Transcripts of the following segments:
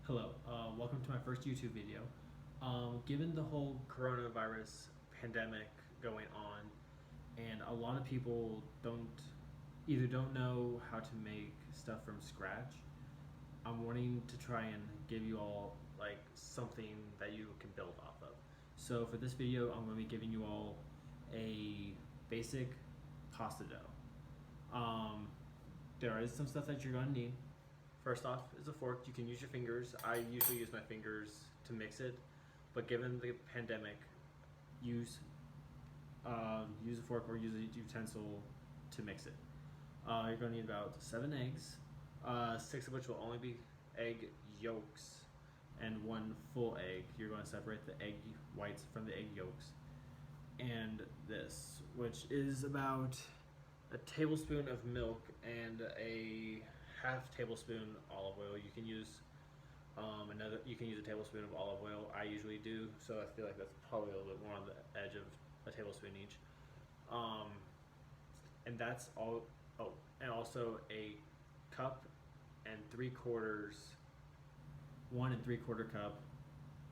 Hello, welcome to my first YouTube video. Given the whole coronavirus pandemic going on, and a lot of people don't know how to make stuff from scratch, I'm wanting to try and give you all like something that you can build off of. So for this video, I'm going to be giving you all a basic pasta dough. There is some stuff that you're going to need. First off is a fork. You can use your fingers. I usually use my fingers to mix it, but given the pandemic, use use a fork or use a utensil to mix it. You're going to need about 7 eggs, 6 of which will only be egg yolks, and 1 full egg. You're going to separate the egg whites from the egg yolks. And this, which is about a tablespoon of milk and a half tablespoon olive oil. You can use you can use a tablespoon of olive oil. I usually do, so I feel like that's probably a little bit more on the edge of a tablespoon each. Um, and that's all. Oh, and also a cup and 3/4, 1 3/4 cup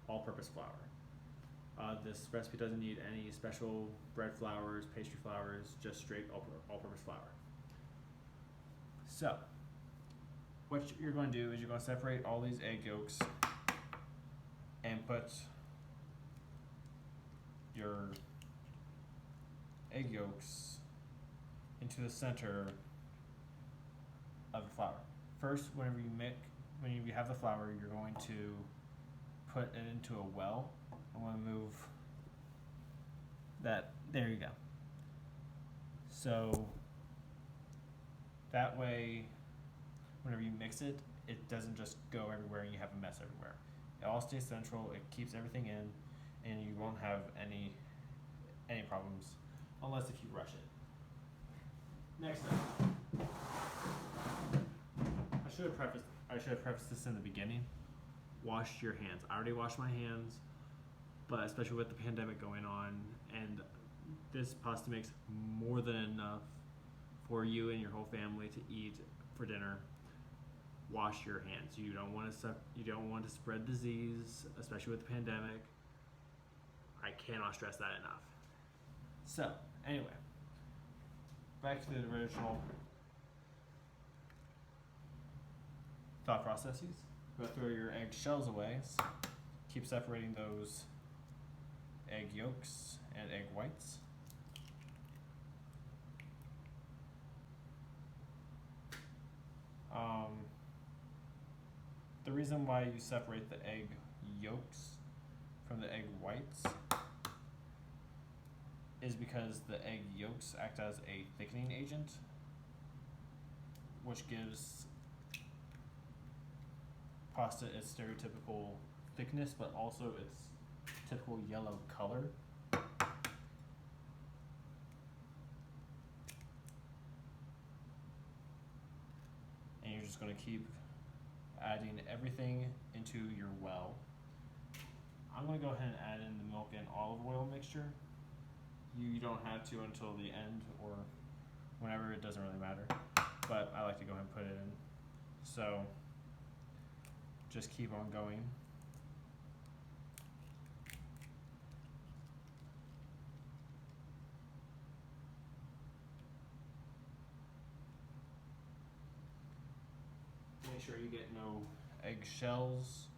all-purpose flour. This recipe doesn't need any special bread flours, pastry flours, just straight all-purpose flour. So, what you're going to do is you're going to separate all these egg yolks and put your egg yolks into the center of the flour. First, when you have the flour, you're going to put it into a well. I'm going to move that. There you go. So that way, whenever you mix it, it doesn't just go everywhere and you have a mess everywhere. It all stays central. It keeps everything in, and you won't have any problems, unless if you rush it. Next up, I should have prefaced this in the beginning. Wash your hands. I already washed my hands, but especially with the pandemic going on, and this pasta makes more than enough for you and your whole family to eat for dinner. Wash your hands. You don't want to spread disease, especially with the pandemic. I cannot stress that enough. So, anyway, back to the original thought processes. Go throw your egg shells away. Keep separating those egg yolks and egg whites. The reason why you separate the egg yolks from the egg whites is because the egg yolks act as a thickening agent, which gives pasta its stereotypical thickness, but also its typical yellow color. And you're just going to keep adding everything into your well. I'm going to go ahead and add in the milk and olive oil mixture. You don't have to until the end or whenever, it doesn't really matter, but I like to go ahead and put it in. So just keep on going. Make sure you get no egg shells,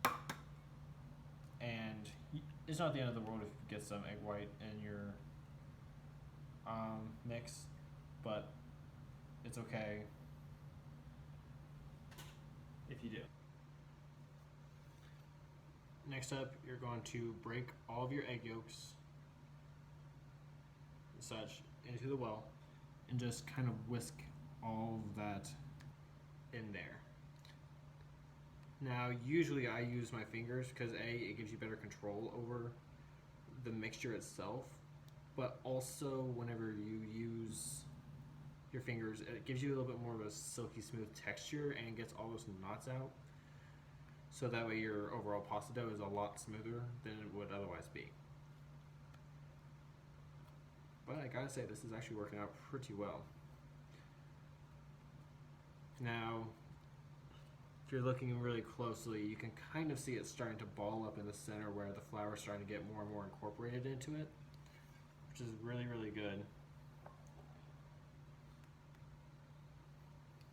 and it's not the end of the world if you get some egg white in your mix, but it's okay if you do. Next up, you're going to break all of your egg yolks and such into the well and just kind of whisk all of that in there. Now, usually I use my fingers because A, it gives you better control over the mixture itself, but also whenever you use your fingers, it gives you a little bit more of a silky smooth texture and gets all those knots out. So that way your overall pasta dough is a lot smoother than it would otherwise be. But I gotta say, this is actually working out pretty well. Now, if you're looking really closely, you can kind of see it starting to ball up in the center where the flour is starting to get more and more incorporated into it, which is really, really good.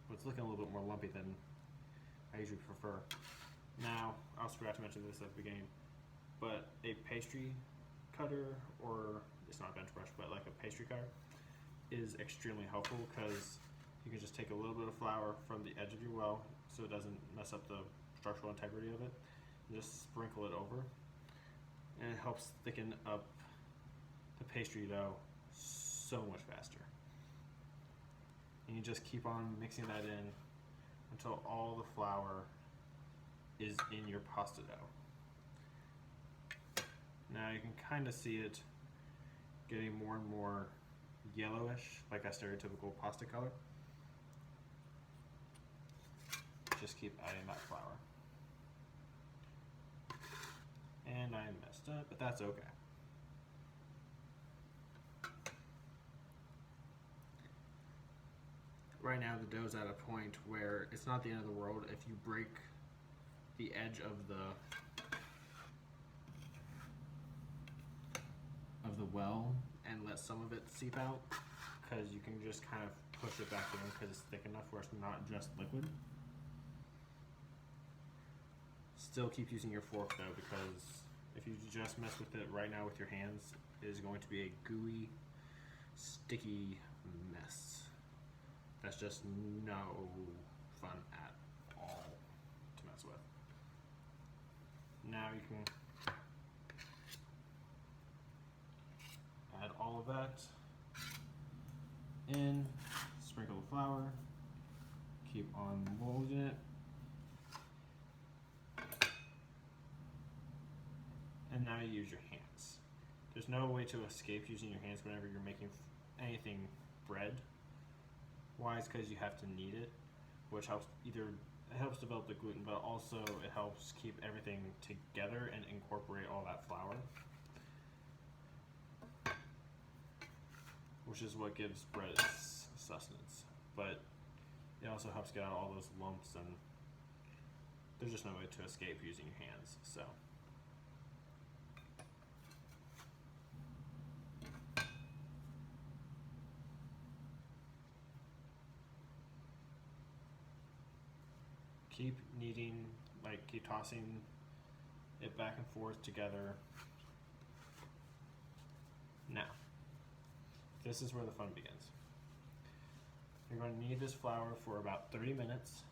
But it's looking a little bit more lumpy than I usually prefer. Now, I also forgot to mention this at the beginning, but a pastry cutter, or it's not a bench brush, but like a pastry cutter, is extremely helpful because you can just take a little bit of flour from the edge of your well so it doesn't mess up the structural integrity of it, and just sprinkle it over, and it helps thicken up the pastry dough so much faster. And you just keep on mixing that in until all the flour is in your pasta dough. Now you can kind of see it getting more and more yellowish, like a stereotypical pasta color. Just keep adding that flour. And I messed up, but that's okay. Right now the dough's at a point where it's not the end of the world if you break the edge of the well and let some of it seep out, because you can just kind of push it back in because it's thick enough where it's not just liquid. Still keep using your fork though, because if you just mess with it right now with your hands, it is going to be a gooey, sticky mess. That's just no fun at all to mess with. Now you can add all of that in, sprinkle the flour, keep on molding it, and now you use your hands. There's no way to escape using your hands whenever you're making anything bread. Why? It's because you have to knead it, which helps it helps develop the gluten, but also it helps keep everything together and incorporate all that flour, which is what gives bread its sustenance. But it also helps get out all those lumps, and there's just no way to escape using your hands. So keep kneading, like keep tossing it back and forth together. Now, this is where the fun begins. You're going to knead this flour for about 30 minutes,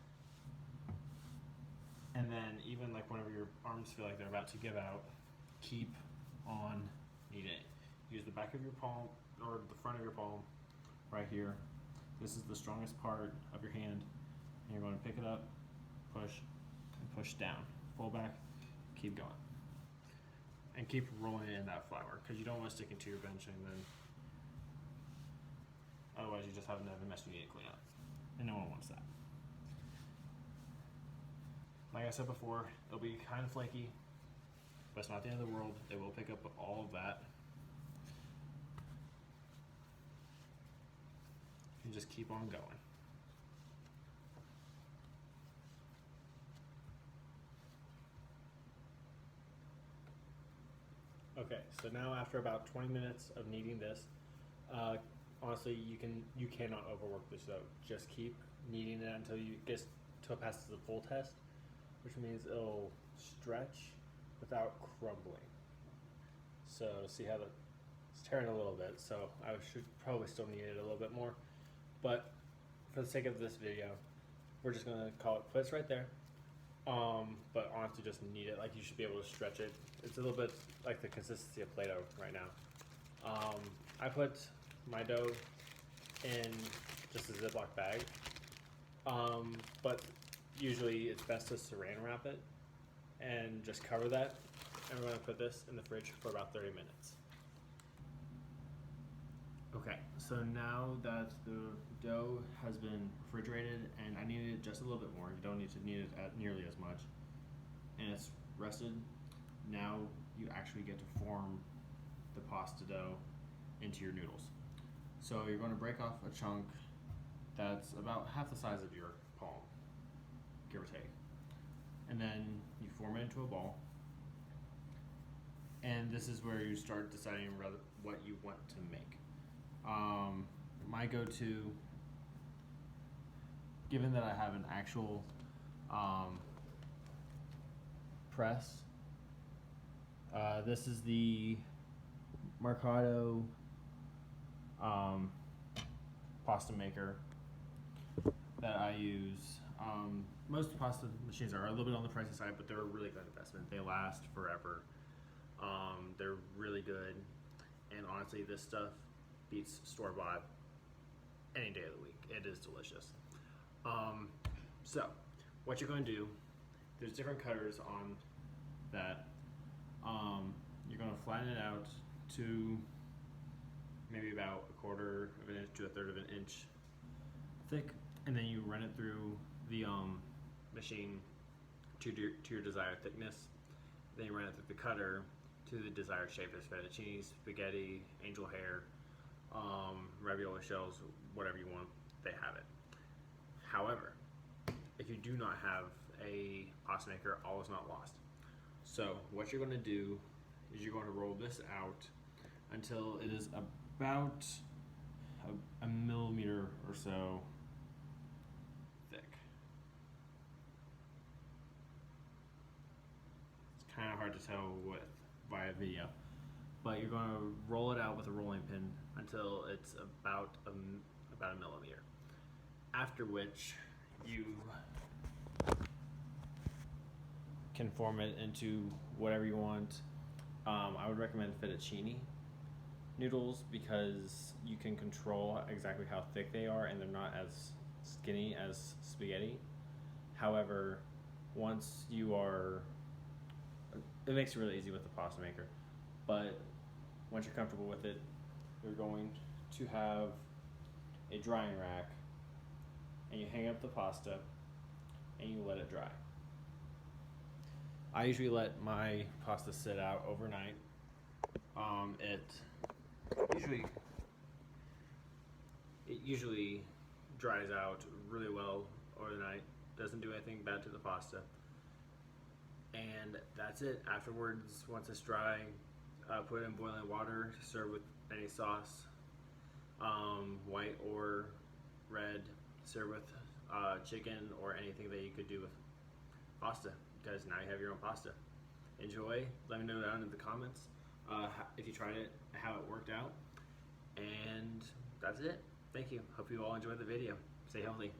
and then even like whenever your arms feel like they're about to give out, keep on kneading it. Use the back of your palm or the front of your palm right here. This is the strongest part of your hand, and you're going to pick it up, push, and push down. Pull back, keep going. And keep rolling in that flour, because you don't want to stick it to your bench, and then otherwise you just have another mess you need to clean up. And no one wants that. Like I said before, it'll be kind of flaky, but it's not the end of the world. It will pick up all of that. And just keep on going. Okay, so now after about 20 minutes of kneading this, honestly, you cannot overwork this dough. Just keep kneading it until it passes the full test, which means it'll stretch without crumbling. So see how it's tearing a little bit, so I should probably still knead it a little bit more. But for the sake of this video, we're just gonna call it quits right there. But honestly, just knead it. Like, you should be able to stretch it. It's a little bit like the consistency of Play-Doh right now. I put my dough in just a Ziploc bag, but usually it's best to saran wrap it and just cover that. And we're gonna put this in the fridge for about 30 minutes. Okay, so now that the dough has been refrigerated, and I kneaded it just a little bit more, you don't need to knead it at nearly as much, and it's rested, now you actually get to form the pasta dough into your noodles. So you're going to break off a chunk that's about half the size of your palm, give or take. and then you form it into a ball. And this is where you start deciding what you want to make. My go-to, given that I have an actual press, this is the Mercado pasta maker that I use. Most pasta machines are a little bit on the pricey side, but they're a really good investment. They last forever. They're really good, and honestly, this stuff beats store-bought any day of the week. It is delicious. So, what you're going to do, there's different cutters on that. You're going to flatten it out to maybe about 1/4 of an inch to 1/3 of an inch thick, and then you run it through the machine to your desired thickness. Then you run it through the cutter to the desired shape. There's fettuccine, spaghetti, angel hair, ravioli shells, whatever you want, they have it. However, if you do not have a pasta maker, all is not lost. So what you're going to do is you're going to roll this out until it is about a millimeter or so thick. It's kind of hard to tell via video, but you're going to roll it out with a rolling pin until it's about a millimeter. After which you can form it into whatever you want. I would recommend fettuccine noodles because you can control exactly how thick they are and they're not as skinny as spaghetti. However, once you are, it makes it really easy with the pasta maker, but once you're comfortable with it, you're going to have a drying rack and you hang up the pasta and you let it dry. I usually let my pasta sit out overnight. It usually dries out really well overnight. Doesn't do anything bad to the pasta. And that's it. Afterwards, once it's dry, put it in boiling water. Serve with any sauce, white or red. Serve with chicken or anything that you could do with pasta, because now you have your own pasta. Enjoy. Let me know down in the comments if you tried it, how it worked out. And that's it. Thank you. Hope you all enjoyed the video. Stay healthy.